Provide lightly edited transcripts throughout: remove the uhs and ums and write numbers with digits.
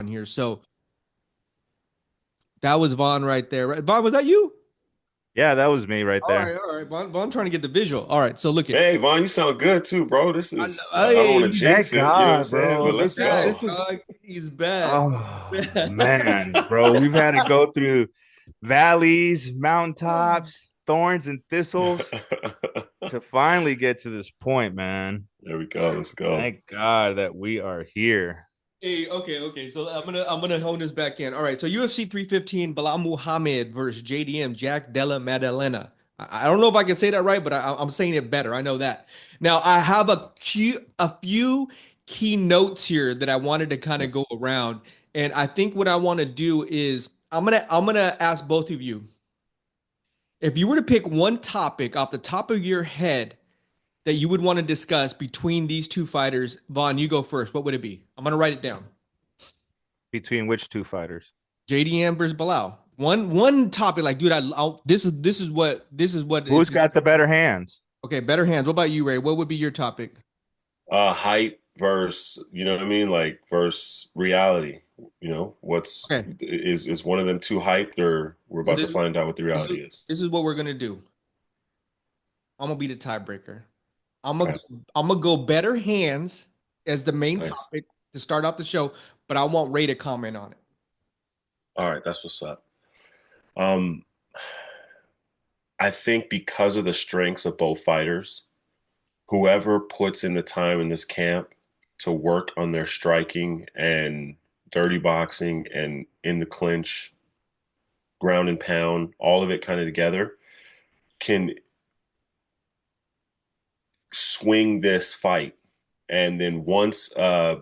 on here. So that was Vaughn right there. Right? Vaughn, was that you? Yeah, that was me right there. All right. Vaughn trying to get the visual. All right, so look it. Hey, Vaughn, you sound good too, bro. I don't Hey, want to Thank jinx it, you know what I'm God, saying? bro. But he's let's This is go. back, this is dog. He's back. oh man, bro. We've had to go through valleys, mountaintops, thorns and thistles to finally get to this point, man. There we go. Let's go. Thank God that we are here. Hey, okay. So I'm gonna hone this back in. All right. So UFC 315, Belal Muhammad versus JDM, Jack Della Maddalena. I don't know if I can say that right, but I'm saying it better. I know that. Now I have a few key notes here that I wanted to kind of go around, and I think what I want to do is I'm gonna ask both of you if you were to pick one topic off the top of your head that you would want to discuss between these two fighters. Vaughn, you go first. What would it be? I'm gonna write it down. Between which two fighters? JDM versus Bilal. One topic, like, dude, this is what Who's it's got the better hands? okay. Better hands. What about you, Ray? What would be your topic? Hype versus, you know what I mean? Like versus reality. You know, what's Okay, is one of them too hyped, or we're so about to find out what the this is reality is. this is what we're gonna do. I'm gonna be the tiebreaker. I'm gonna Okay. go, I'm gonna go better hands as the main Nice. topic to start off the show, but I want Ray to comment on it. All right, that's what's up. Um, I think because of the strengths of both fighters, whoever puts in the time in this camp to work on their striking and dirty boxing and in the clinch, ground and pound, all of it kind of together, can swing this fight. And then once a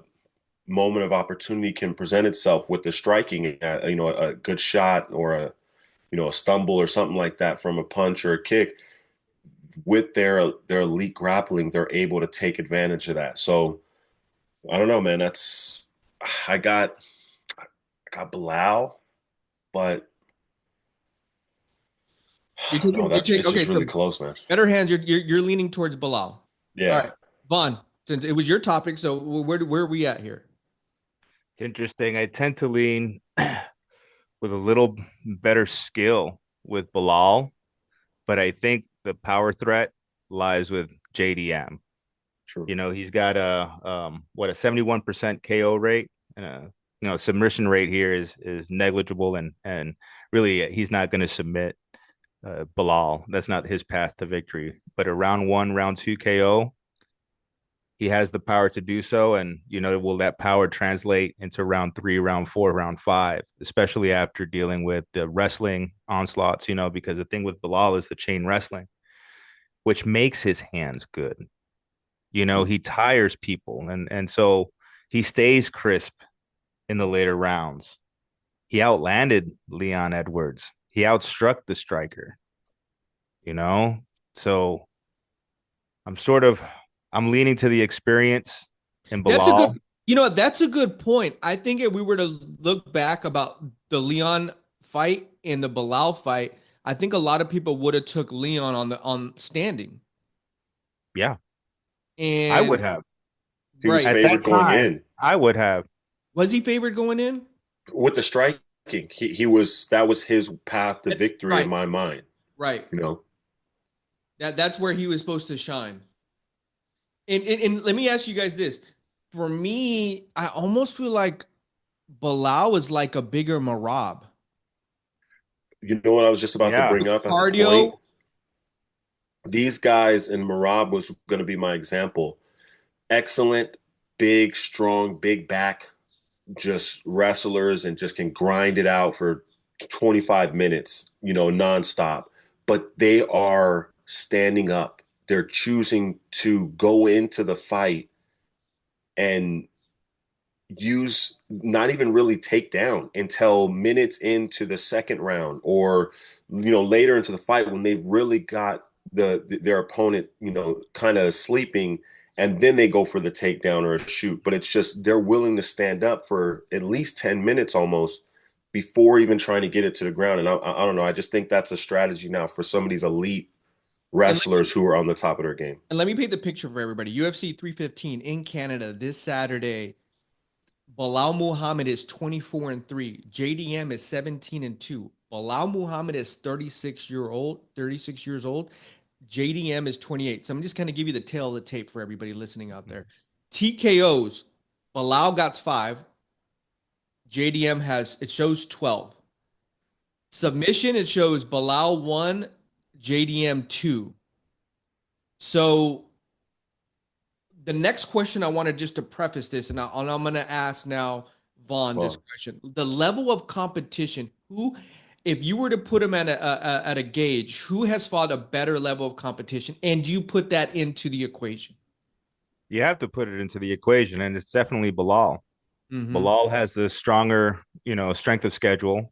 moment of opportunity can present itself with the striking, a good shot or a stumble or something like that from a punch or a kick, with their elite grappling, they're able to take advantage of that. So I don't know, man. I got I got Belal, but You're I don't know. taking, you're That's taking. it's Okay, just really so close, man. better hands. You're leaning towards Bilal. All Yeah. right, Vaughn. Since it was your topic, so where are we at here? It's interesting. I tend to lean with a little better skill with Bilal, but I think the power threat lies with JDM. True. You know, he's got a 71% KO rate and submission rate here is negligible and really he's not going to submit Belal. That's not his path to victory. But a round one, round two KO, he has the power to do so. And, will that power translate into round three, round four, round five, especially after dealing with the wrestling onslaughts, because the thing with Belal is the chain wrestling, which makes his hands good. He tires people. And so he stays crisp in the later rounds. He outlanded Leon Edwards. He outstruck the striker, you know? So I'm sort of I'm leaning to the experience in That's a good, Bilal. that's a good point. I think if we were to look back about the Leon fight and the Bilal fight, I think a lot of people would have took Leon on standing. Yeah, I would And have. He was right, At that favored going time, in I would have. was he favored going in? with the striking. He was that was his path to victory in Right, my mind. right. You know, That's where he was supposed to shine. And let me ask you guys this. For me, I almost feel like Bilal is like a bigger Marab. you know what I was just about to Yeah, bring up as a point. Cardio, These guys, and Marab was going to be my example. Excellent, big, strong, big back, just wrestlers, and just can grind it out for 25 minutes, nonstop. But they are standing up. They're choosing to go into the fight and use not even really take down until minutes into the second round, or later into the fight when they've really got their opponent kind of sleeping, and then they go for the takedown or a shoot. But it's just they're willing to stand up for at least 10 minutes almost before even trying to get it to the ground. And I don't know, I just think that's a strategy now for some of these elite and wrestlers who are on the top of their game. let me paint the picture for everybody. UFC 315 in Canada this Saturday. Belal Muhammad is 24-3. JDM is 17-2. Belal Muhammad is 36 years old. JDM is 28. So I'm just kind of give you the tail of the tape for everybody listening out there. TKOs, Belal got 5. JDM it shows 12. Submission, it shows Belal 1, JDM 2. So the next question I wanted just to preface this, and I'm going to ask now Vaughn this Well, question: the level of competition. Who, if you were to put him at a gauge, who has fought a better level of competition, and do you put that into the equation? You have to put it into the equation, and it's definitely Belal. Mm-hmm. Belal has the stronger, strength of schedule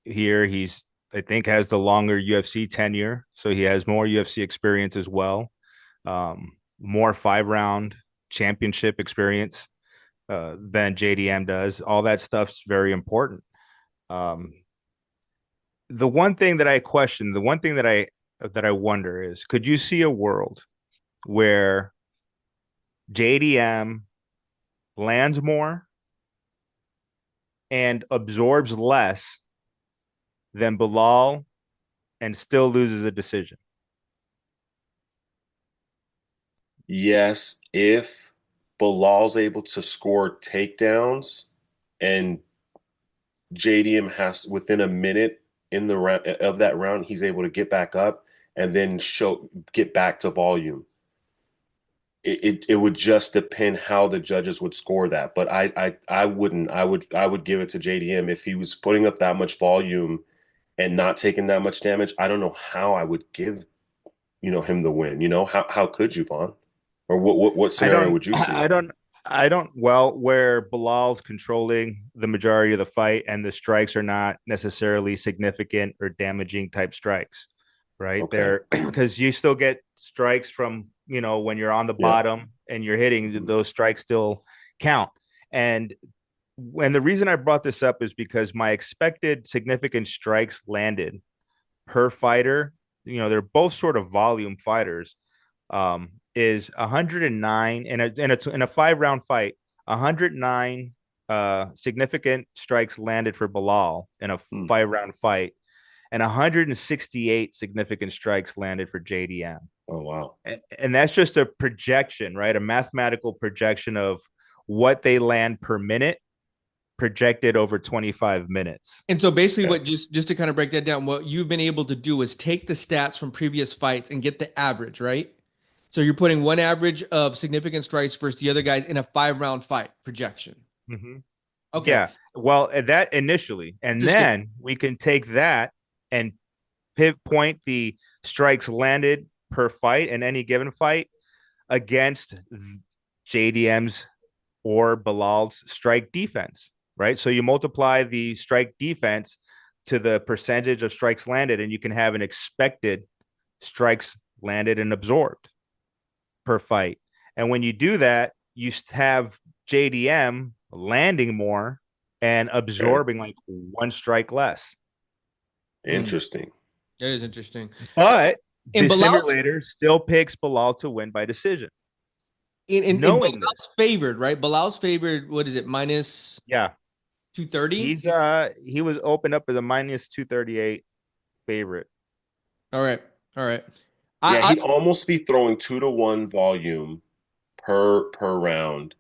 here. I think, has the longer UFC tenure, so he has more UFC experience as well. More 5-round championship experience than JDM does. All that stuff's very important. Um, the one thing that I question, the one thing that I wonder is, could you see a world where JDM lands more and absorbs less than Belal and still loses a decision? yes, if Bilal's able to score takedowns and JDM has within a minute in the round of that round, he's able to get back up and then get back to volume. It would just depend how the judges would score that. But I wouldn't. I would give it to JDM if he was putting up that much volume and not taking that much damage. I don't know how I would give him the win. How could you, Vaughn? Or what I scenario don't, would you see? I don't, well, where Bilal's controlling the majority of the fight and the strikes are not necessarily significant or damaging type strikes, right? Okay. They're because you still get strikes from, when you're on the Yeah. bottom and you're hitting, Mhm. those strikes still count. And when the reason I brought this up is because my expected significant strikes landed per fighter, they're both sort of volume fighters, is 109 in a 5-round fight. 109 significant strikes landed for Belal in a Hmm. 5-round fight, and 168 significant strikes landed for JDM. Oh wow. And that's just a projection, right? A mathematical projection of what they land per minute projected over 25 minutes. And so basically Okay. what just to kind of break that down, what you've been able to do is take the stats from previous fights and get the average, right? So you're putting one average of significant strikes versus the other guys in a 5-round fight projection. Mm-hmm. Okay. Yeah. Well, that initially, and Interesting. then we can take that and pinpoint the strikes landed per fight in any given fight against JDM's or Bilal's strike defense, right? So you multiply the strike defense to the percentage of strikes landed, and you can have an expected strikes landed and absorbed per fight. And when you do that, you have JDM landing more and Okay. absorbing like one strike less. Hmm. Interesting. That is interesting. But In the Bilal, simulator still picks Belal to win by decision, in knowing Bilal's this. favored, right? Bilal's favored, what is it, minus Yeah, 230? he was opened up as a minus 238 favorite. All right. All right. Yeah, I he'd almost be throwing 2-to-1 volume per round,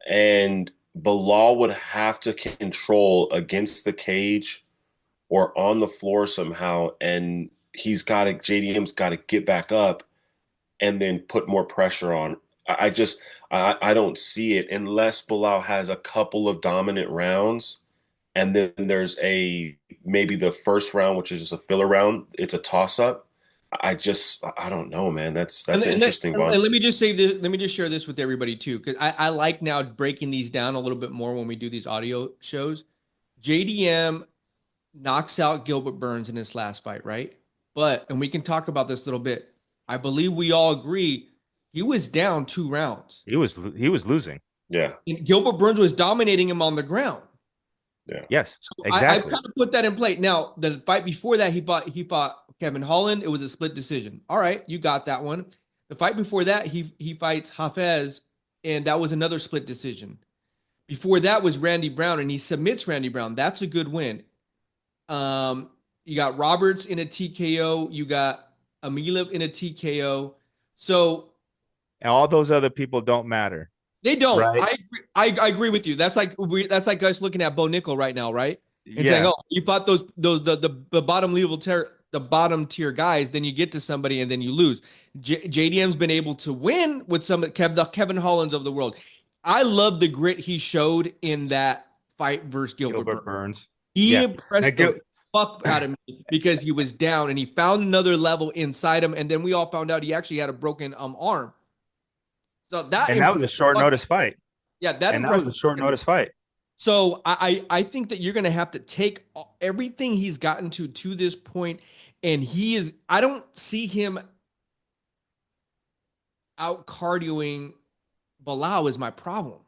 and Bilal would have to control against the cage or on the floor somehow, and JDM's got to get back up and then put more pressure on. I just I don't see it unless Bilal has a couple of dominant rounds, and then there's maybe the first round, which is just a filler round. It's a toss up. I don't know, man. That's interesting, Vaughn. and let me just say this, let me just share this with everybody too, because I like now breaking these down a little bit more when we do these audio shows. JDM knocks out Gilbert Burns in his last fight, right? But, and we can talk about this a little bit. I believe we all agree he was down 2 rounds. He was losing. Yeah, And Gilbert Burns was dominating him on the ground. yeah. Yes, So I exactly. kind of put that in play. Now, the fight before that, he fought Kevin Holland. It was a split decision. All right, you got that one. The fight before that, he fights Hafez, and that was another split decision. Before that was Randy Brown, and he submits Randy Brown. That's a good win. You got Roberts in a TKO. You got Amila in a TKO. So And all those other people don't matter, they don't. right? I agree with you. That's like us looking at Bo Nickel right now, right? And saying, Yeah. "Oh, you fought those the bottom level tier the bottom tier guys, then you get to somebody and then you lose." JDM's been able to win with some the Kevin Hollands of the world. I love the grit he showed in that fight versus Gilbert Gilbert Burns. Burns. He Yeah. Now, impressed the fuck out of me because he was down and he found another level inside him, and then we all found out he actually had a broken arm. So that and that was impressed a the short fuck. notice fight. Yeah, that And that impressed was a the short fuck out of me. notice fight. So I think that you're gonna have to take everything he's gotten to this point, and he is. I don't see him out cardioing Belal is my problem.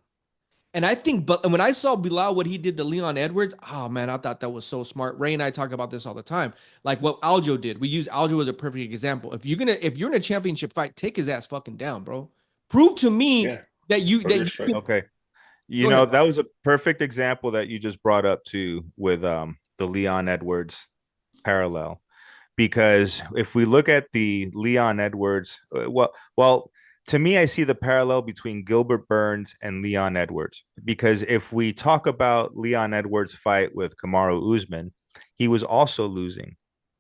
And I think, but when I saw Bilal, what he did to Leon Edwards, oh man, I thought that was so smart. Ray and I talk about this all the time. Like what Aljo did. We use Aljo as a perfect example. If you're in a championship fight, take his ass fucking down, bro. Prove to me Yeah, that earn you strike. can Okay. go ahead. That was a perfect example that you just brought up too with the Leon Edwards parallel. Because if we look at the Leon Edwards, well, to me, I see the parallel between Gilbert Burns and Leon Edwards. Because if we talk about Leon Edwards' fight with Kamaru Usman, he was also losing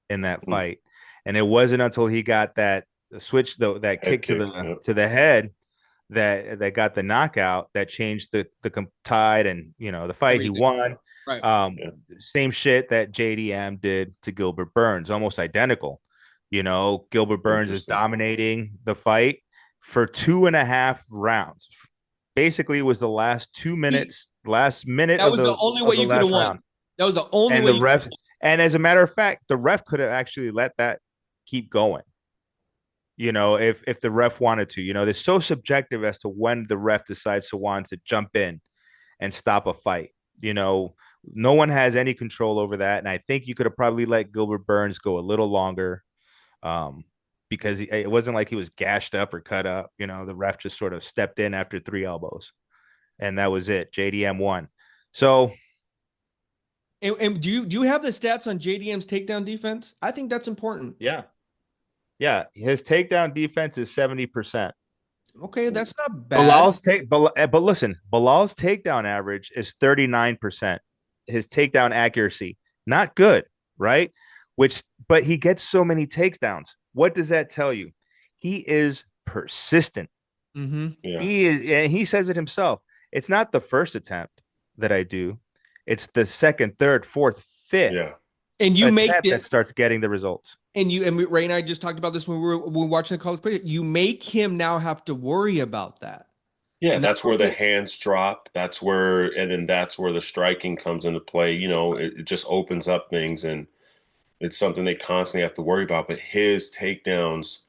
in that Mm. fight, and it wasn't until he got that switch, though, that Head kick to kick. Yep. the head that got the knockout that changed the tide, and the fight he Everything. won. Right. Um, Yeah. Same shit that JDM did to Gilbert Burns, almost identical. Gilbert Burns is Interesting. dominating the fight for 2.5 rounds. Basically, it was the last 2 minutes, last minute That of was the the only of way the you could have last won. round, That was the only and way the you could ref. have And as a matter of fact, the ref could have actually let that keep going, if the ref wanted to. It's so subjective as to when the ref decides to want to jump in and stop a fight. No one has any control over that. And I think you could have probably let Gilbert Burns go a little longer, um, because it wasn't like he was gashed up or cut up. The ref just sort of stepped in after 3 elbows, and that was it. JDM won. So and do you have the stats on JDM's takedown defense? I think that's important. yeah, yeah, his takedown defense is 70%. Okay, that's not bad. But listen, Bilal's takedown average is 39%. His takedown accuracy, not good, right? But he gets so many takedowns. What does that tell you? He is persistent. Mm-hmm. Yeah. And he says it himself. It's not the first attempt that I do. It's the second, third, fourth, fifth Yeah. And you make attempt that it, starts getting the results. Ray and I just talked about this when we were watching the college play. You make him now have to worry about that, Yeah, and that's that's where the something. hands drop. And then that's where the striking comes into play. It just opens up things, and it's something they constantly have to worry about. But his takedowns,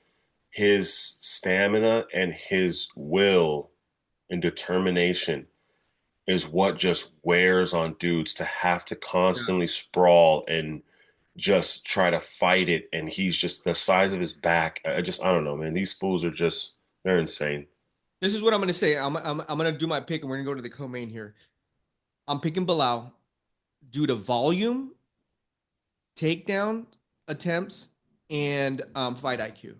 his stamina, and his will and determination is what just wears on dudes to have to Yeah. constantly sprawl and just try to fight it. And he's just the size of his back. I don't know, man. These fools are they're insane. This is what I'm going to say. I'm going to do my pick, and we're going to go to the co-main here. I'm picking Bilal due to volume, takedown attempts, and fight IQ.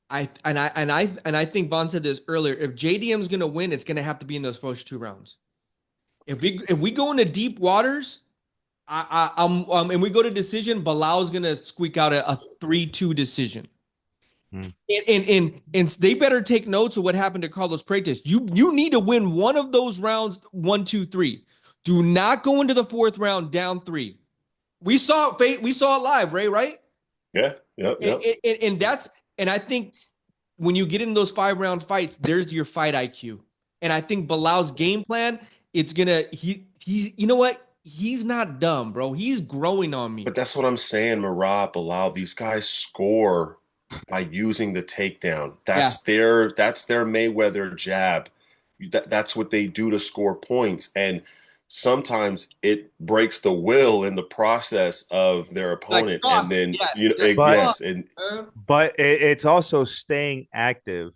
I think Vaughn said this earlier. If JDM is going to win, it's going to have to be in those first 2 rounds. If we go into deep waters, and we go to decision, Bilal's going to squeak out a 3-2 decision. Hmm. And they better take notes of what happened to Carlos Prates. You need to win one of those rounds, 1, 2, 3. Do not go into the fourth round down 3. We saw it live, Ray, right? Yeah. Yep. And, Yep. and I think when you get in those 5-round fights, there's your fight IQ. And I think Bilal's game plan, it's gonna he you know what? He's not dumb, bro. He's growing on me. But that's what I'm saying, Marab, Bilal. These guys score by using the takedown. Yeah. That's their Mayweather jab. That's what they do to score points. And sometimes it breaks the will in the process of their Like opponent. And fuck. then Yeah. Like But fuck. yes, and Man. but it's also staying active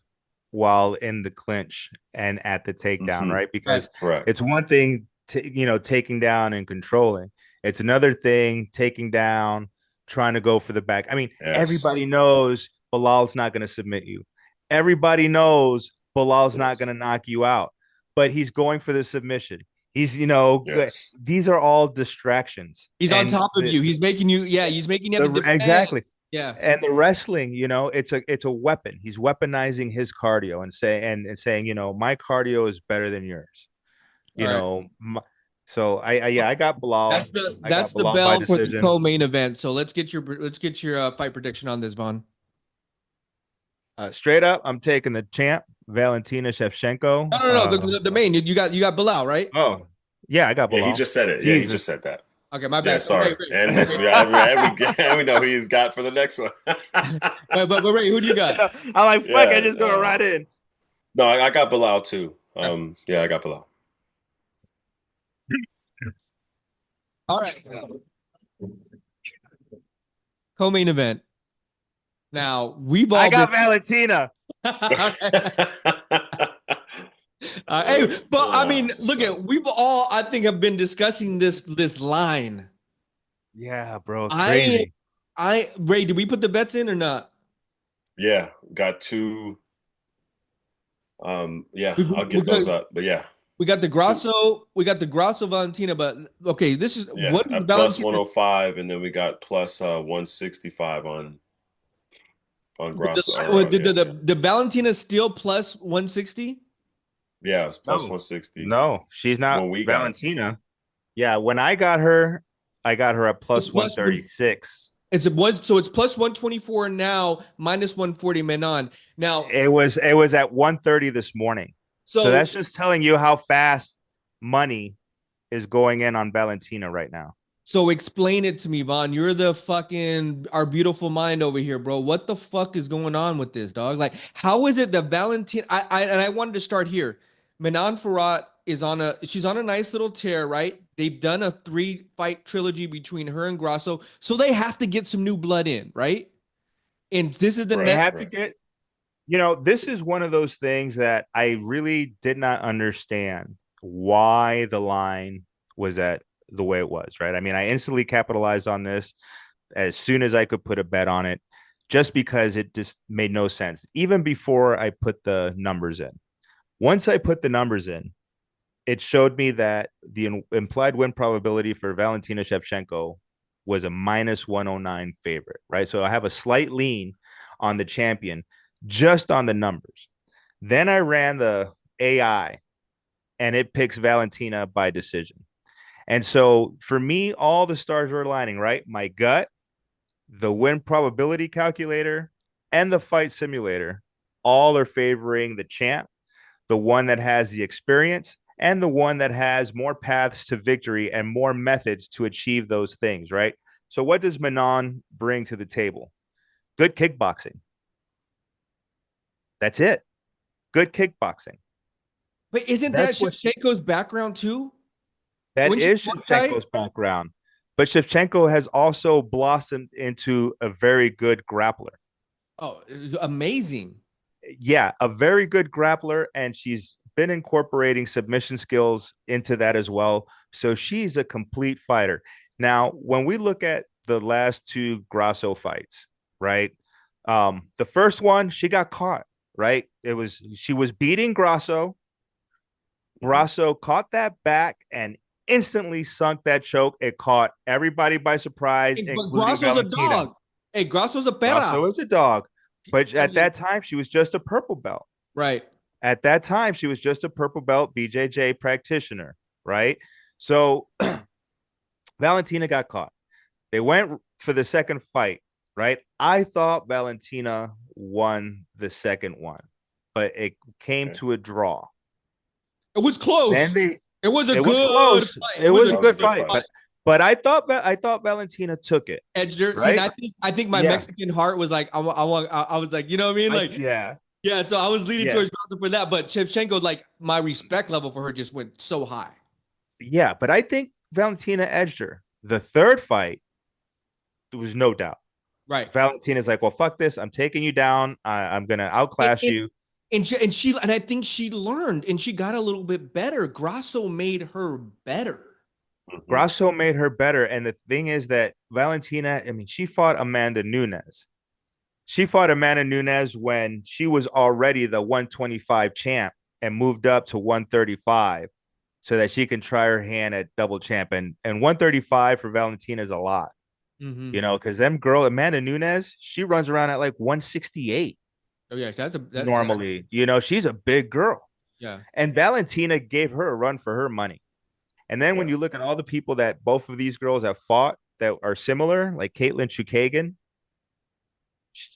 while in the clinch and at the takedown, right? Right. Because Correct. it's one thing to, taking down and controlling. It's another thing taking down, trying to go for the back. I mean, Yes. everybody knows Bilal's not going to submit you. Everybody knows Bilal's not going Yes. to knock you out, but he's going for the submission. He's, Yes. these are all distractions. He's on And top of you. He's making you, yeah, he's making you have to defend. exactly. Yeah. And the wrestling, it's a weapon. He's weaponizing his cardio and saying, my cardio is better than yours. All You right. know, so I got Belal. That's I got the Belal by bell for the decision. co-main event. So let's get your fight prediction on this, Vaughn. Straight up, I'm taking the champ, Valentina Shevchenko. No, no, no. The main. You got Belal, right? Oh, yeah, I got Yeah, he Belal. just said it. Yeah, he just Jesus. said that. Okay, my Yeah, bad. sorry. And Ray. we know who he's got for the next one. But Ray, who do you got? I'm like, fuck, I Yeah. just go right in. No, I got Bilal too. Yeah, I got Bilal. All right. Co-main event. Now we've all I got been. Valentina. Hey, but I mean, look So, at we've all I think have been discussing this line. Yeah, bro, I crazy. Ray, did we put the bets in or not? yeah, got two. Yeah, We, I'll we get got those up. But yeah, we got the two. Grasso Valentina, but okay, this is Yeah, what is at plus Valentina 105, and then we got plus 165 on Grasso. did the Valentina still plus 160? Yeah, it's plus No, 160 no, she's not when we got it. Valentina. Yeah, when I got her at plus 136. It's plus 124 now, minus 140 Manon. Now, It was at 130 this morning. So so that's just telling you how fast money is going in on Valentina right now. so explain it to me, Vaughn. You're the fucking our beautiful mind over here, bro. What the fuck is going on with this, dog? Like, how is it that Valentina? I wanted to start here. Manon Fiorot she's on a nice little tear, right? They've done a 3-fight trilogy between her and Grasso, so they have to get some new blood in, right? And this is the They Right, next. have to right. get, this is one of those things that I really did not understand why the line was at the way it was, right? I mean, I instantly capitalized on this as soon as I could put a bet on it, just because it just made no sense, even before I put the numbers in. Once I put the numbers in, it showed me that the implied win probability for Valentina Shevchenko was a minus 109 favorite, right? So I have a slight lean on the champion just on the numbers. Then I ran the AI and it picks Valentina by decision. And so for me, all the stars are aligning, right? My gut, the win probability calculator, and the fight simulator all are favoring the champ, the one that has the experience, and the one that has more paths to victory and more methods to achieve those things, right? So what does Manon bring to the table? Good kickboxing. That's it. Good kickboxing. But isn't that That's what Shevchenko's background too? that When she is Muay Thai? Shevchenko's background. But Shevchenko has also blossomed into a very good grappler. Oh, amazing. Yeah, a very good grappler, and she's been incorporating submission skills into that as well. So she's a complete fighter. Now, when we look at the last two Grasso fights, right? The first one, she got caught, right? She was beating Grasso. Grasso caught that back and instantly sunk that choke. It caught everybody by surprise, Hey, but including Grasso's a Valentina. dog. Hey, Grasso's a pera. Grasso is a dog, but I at mean, that time, she was just a purple belt. right. At that time, she was just a purple belt BJJ practitioner, right? So Valentina got caught. They went for the second fight, right? I thought Valentina won the second one, but it came Okay. to a draw. It was close. Then It was a it was good close. fight. It was That a was a good good fight, fight. but I thought Valentina took it, Edged her. See, and right? I think my Yeah, Mexican heart was like, I was like, you know what I mean? Like, yeah, yeah. So I was leaning yeah, towards Grasso for that, but Shevchenko, like, my respect level for her just went so high. yeah. But I think Valentina edged her. The third fight, there was no doubt. Right. Valentina's like, well, fuck this. I'm taking you down. I'm gonna outclass And, you. And I think she learned and she got a little bit better. Grasso made her better. Hmm. Grasso made her better. And the thing is that Valentina, I mean, she fought Amanda Nunes. She fought Amanda Nunes when she was already the 125 champ and moved up to 135 so that she can try her hand at double champ. And 135 for Valentina is a lot, Mm-hmm. you know, because them girl Amanda Nunes, she runs around at like 168 Oh yeah, that's normally. You know, she's a big girl. yeah. And Valentina gave her a run for her money. And then when Yeah. you look at all the people that both of these girls have fought that are similar, like Caitlin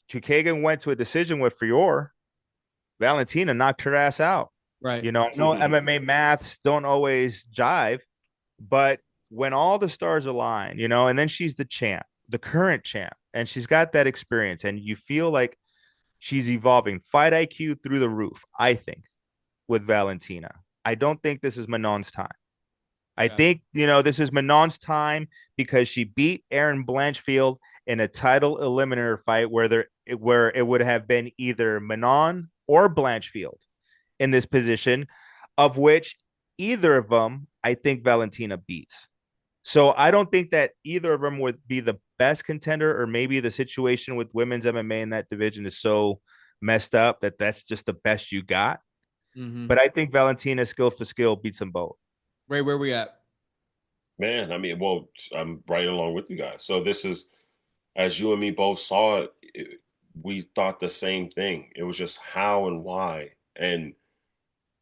Chukagan went to a decision with Fior. Valentina knocked her ass out. Right. You know, I know MMA maths don't always jive, but when all the stars align, you know, and then she's the champ, the current champ, and she's got that experience, and you feel like she's evolving. Fight IQ through the roof, I think, with Valentina. I don't think this is Manon's time. I Yeah. think, you know, this is Manon's time because she beat Aaron Blanchfield in a title eliminator fight where it would have been either Manon or Blanchfield in this position, of which either of them I think Valentina beats. So I don't think that either of them would be the best contender, or maybe the situation with women's MMA in that division is so messed up that that's just the best you got. Mm-hmm. But I think Valentina skill for skill beats them both. Ray, where we at? Man, I mean, well, I'm right along with you guys. So this is, as you and me both saw it, we thought the same thing. It was just how and why, and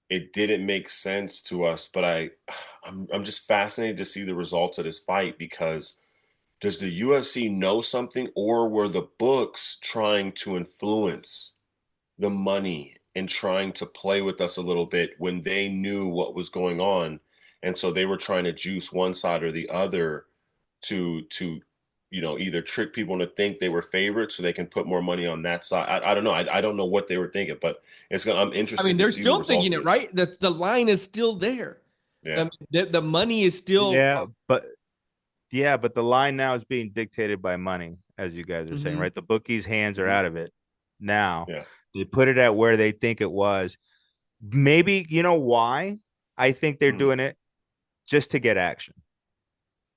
it didn't make sense to us. But I'm just fascinated to see the results of this fight because does the UFC know something, or were the books trying to influence the money and trying to play with us a little bit when they knew what was going on, and so they were trying to juice one side or the other to either trick people into think they were favorites so they can put more money on that side. I don't know. I don't know what they were thinking, but I'm I mean, interested to they're see the still result thinking of it, this. right? The line is still there. Yeah. The money is still Yeah, but Yeah, but the line now is being dictated by money, as you guys are saying, Mhm. right? The bookies' hands are Hmm. out of it now. Yeah. They put it at where they think it was. Maybe, you know why? I think they're Hmm. doing it just to get action.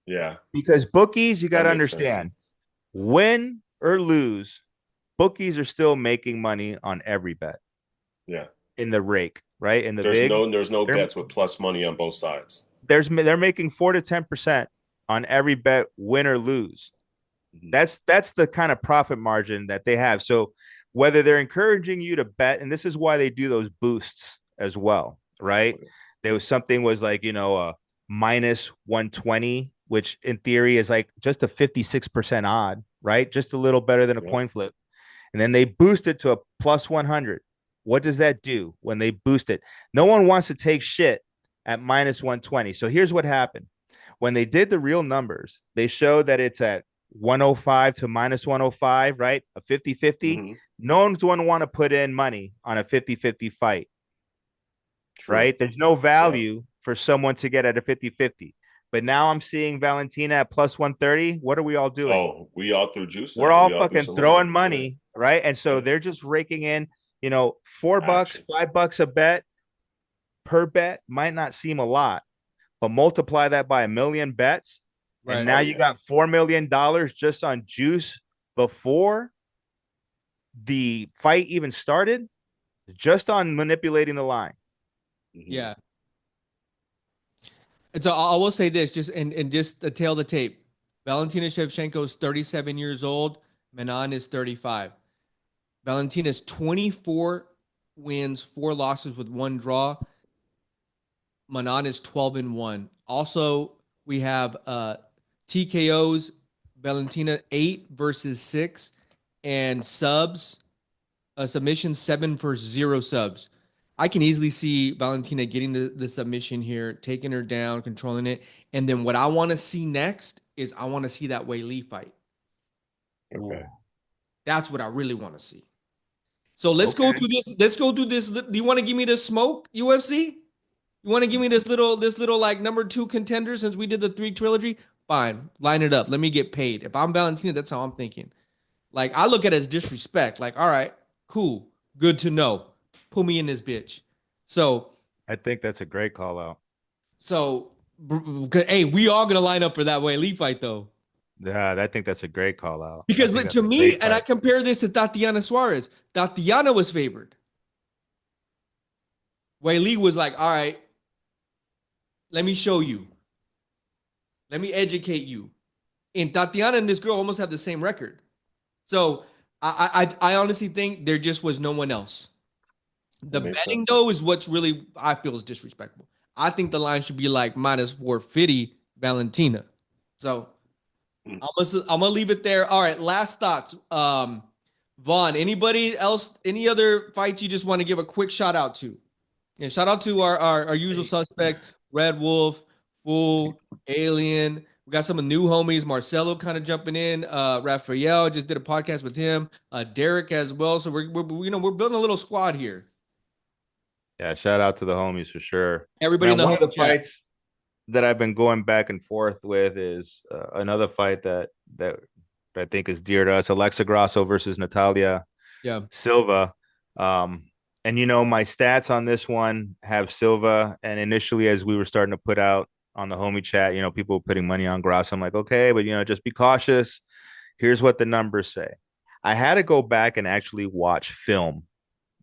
Yeah. Because bookies, you got That to makes sense. understand, win or lose, bookies are still making money on every bet Yeah. in the rake, right? In the There's vig, no they're bets with plus money on both sides. they're making 4 to 10% on every bet, win or lose. Hmm. That's the kind of profit margin that they have. So whether they're encouraging you to bet, and this is why they do those boosts as well, right? Okay. There was something was like, you know, minus 120, which in theory is like just a 56% odd, right? Just a little better than a Yep. coin flip. And then they boost it to a plus 100. What does that do when they boost it? No one wants to take shit at minus 120. So here's what happened. When they did the real numbers, they showed that it's at 105 to minus 105, right? A 50-50. Hmm. No one's going to want to put in money on a 50-50 fight, True. right? There's no Yeah. value for someone to get at a 50-50. But now I'm seeing Valentina at plus 130. What are we all doing? Oh, we all through We're juicing. all We all through fucking some money. throwing Yeah. money, right? And so Yeah. they're just raking in, you know, $4, Action. $5 a bet per bet might not seem a lot, but multiply that by a million bets, and right. now Oh you yeah. got $4 million just on juice before the fight even started, just on manipulating the line. Hmm. Yeah. And so I will say this, and just to tail the tape. Valentina Shevchenko is 37 years old. Manon is 35. Valentina's 24 wins, 4 losses with 1 draw. Manon is 12-1. Also, we have TKOs, Valentina 8 versus 6, and subs, submission 7 for 0 subs. I can easily see Valentina getting the submission here, taking her down, controlling it. And then what I want to see next is I want to see that Wei Lee fight. Okay. That's what I really want to see. So let's go Okay. through this. Let's go through this. Do you want to give me the smoke, UFC? You want to give me this little like number 2 contender since we did the 3 trilogy? Fine, line it up. Let me get paid. If I'm Valentina, that's how I'm thinking. Like I look at it as disrespect. Like, all right, cool, good to know. put me in this bitch. So, I think that's a great call out. so, hey, we are gonna line up for that Weili fight though. Yeah, I think that's a great call out. I Because think to that's a me, great and I fight. compare this to Tatiana Suarez. Tatiana was favored. Weili was like, all right, let me show you. Let me educate you. And Tatiana and this girl almost have the same record. So I honestly think there just was no one else. The That makes betting sense. though is what's really I feel is disrespectful. I think the line should be like minus 450 Valentina. So Mm. I'm gonna leave it there. All right, last thoughts. Vaughn, anybody else, any other fights you just want to give a quick shout out to? Yeah, shout out to our usual Hey, suspects, Red Wolf, Fool, Alien. We got some new homies, Marcelo kind of jumping in. Raphael just did a podcast with him. Derek as well. So we're building a little squad here. Yeah, shout out to the homies for sure. Everybody in Man, the one of home the chat. fights that I've been going back and forth with is another fight that I think is dear to us: Alexa Grasso versus Natalia Yeah. Silva. Um, and my stats on this one have Silva. And initially, as we were starting to put out on the homie chat, people were putting money on Grasso. I'm like, okay, but just be cautious. Here's what the numbers say. I had to go back and actually watch film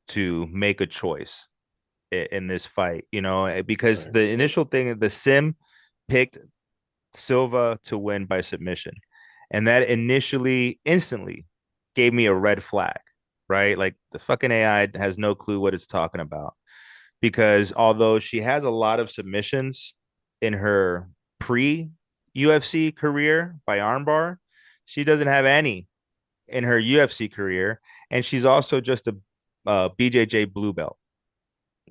to make a choice in this fight, because right. the initial thing, the sim picked Silva to win by submission. And that initially, instantly gave me a red flag, right? Like the fucking AI has no clue what it's talking about. Because although she has a lot of submissions in her pre UFC career by armbar, she doesn't have any in her UFC career. And she's also just a BJJ blue belt.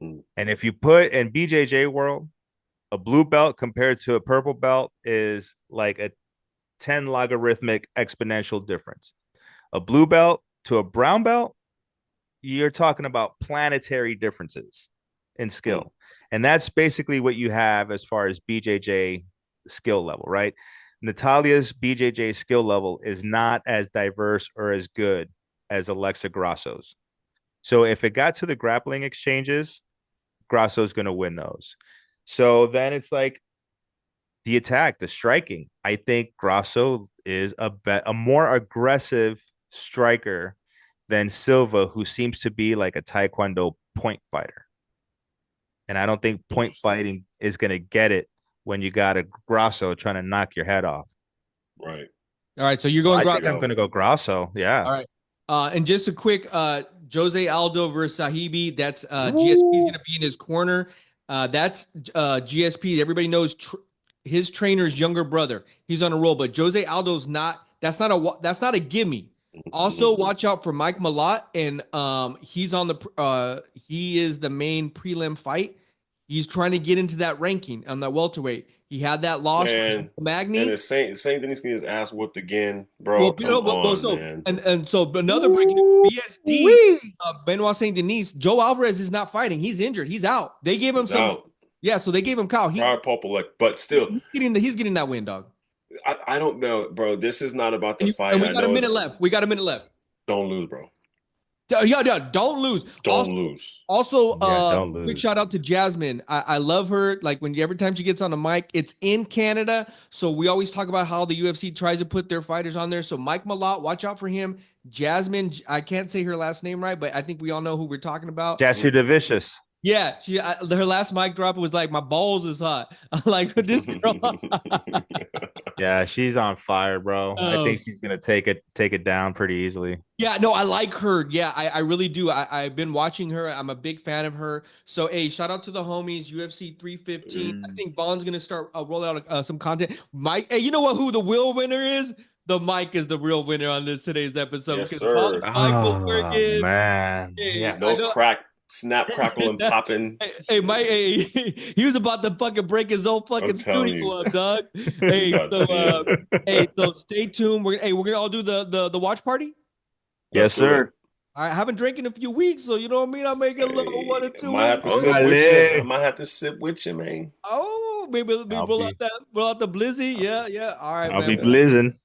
Mm. And if you put in BJJ world, a blue belt compared to a purple belt is like a 10 logarithmic exponential difference. A blue belt to a brown belt, you're talking about planetary differences in Mm. skill. And that's basically what you have as far as BJJ skill level, right? Natalia's BJJ skill level is not as diverse or as good as Alexa Grasso's. So if it got to the grappling exchanges, Grasso's going to win those. So then it's like the attack, the striking. I think Grasso is a more aggressive striker than Silva, who seems to be like a Taekwondo point fighter. And I don't think point Interesting. fighting is going to get it when you got a Grasso trying to knock your head off. Right. All right. So you're So going I think I'm Grasso. going to go Grasso. Yeah. All right. And just a quick Jose Aldo versus Sahibi. That's GSP is Ooh. going to be in his corner. That's GSP. Everybody knows his trainer's younger brother. He's on a roll, but Jose Aldo's not. That's not a gimme. Also, Mm-hmm. watch out for Mike Malott, and he's on the he is the main prelim fight. He's trying to get into that ranking on that welterweight. He had that loss with Man, and Magny. it's same thing. He's getting his ass whooped again, Well, bro. Come on, so man. and so another breaking Ooh. BSD, Wee. Benoit Saint Denis, Joe Alvarez is not fighting. He's injured. He's out. They gave him He's some. out. Yeah, so they gave him Kyle. Prior purple, like, but still, He's getting that win, dog. I don't know, bro. This is not about the And fight. we I got a know minute it's left. We got a minute left. don't lose, bro. Yeah, yeah, don't lose. Don't lose. Also, Yeah, don't quick lose. shout out to Jasmine. I love her. Like every time she gets on the mic, it's in Canada. So we always talk about how the UFC tries to put their fighters on there. So Mike Malott, watch out for him. Jasmine, I can't say her last name right, but I think we all know who we're talking about. Jesse Mm. Vicious. Yeah, her last mic drop was like, my balls is hot. I'm like, this girl. Yeah, she's on fire, bro. I Oh, think she's gonna take it down pretty easily. yeah, no, I like her. Yeah, I really do. I've been watching her. I'm a big fan of her. So, hey, shout out to the homies, UFC 315. I think Vaughn's gonna start rolling out some content. Mike, hey, you know what? Who the real winner is? The Mike is the real winner on this today's episode Yes, because Vaughn's sir. mic was Oh working. man. Hey, Yeah. I No know. crack, snap, crackle, and popping. Hey, Mike, hey, he was about to fucking break his own I'm fucking telling studio you, up, dog. you Hey, got to see it. so stay tuned. We're gonna all do the watch party. Let's Yes, do it. sir. I haven't drank in a few weeks, so you know what I mean. I may get a little one Hey, or I two might in. have to sit with you. I Órale. might have to sit with you, man. Oh, maybe I'll roll out be that roll out the blizzy. Yeah, yeah. All right, I'll man. be Yeah. blizzing.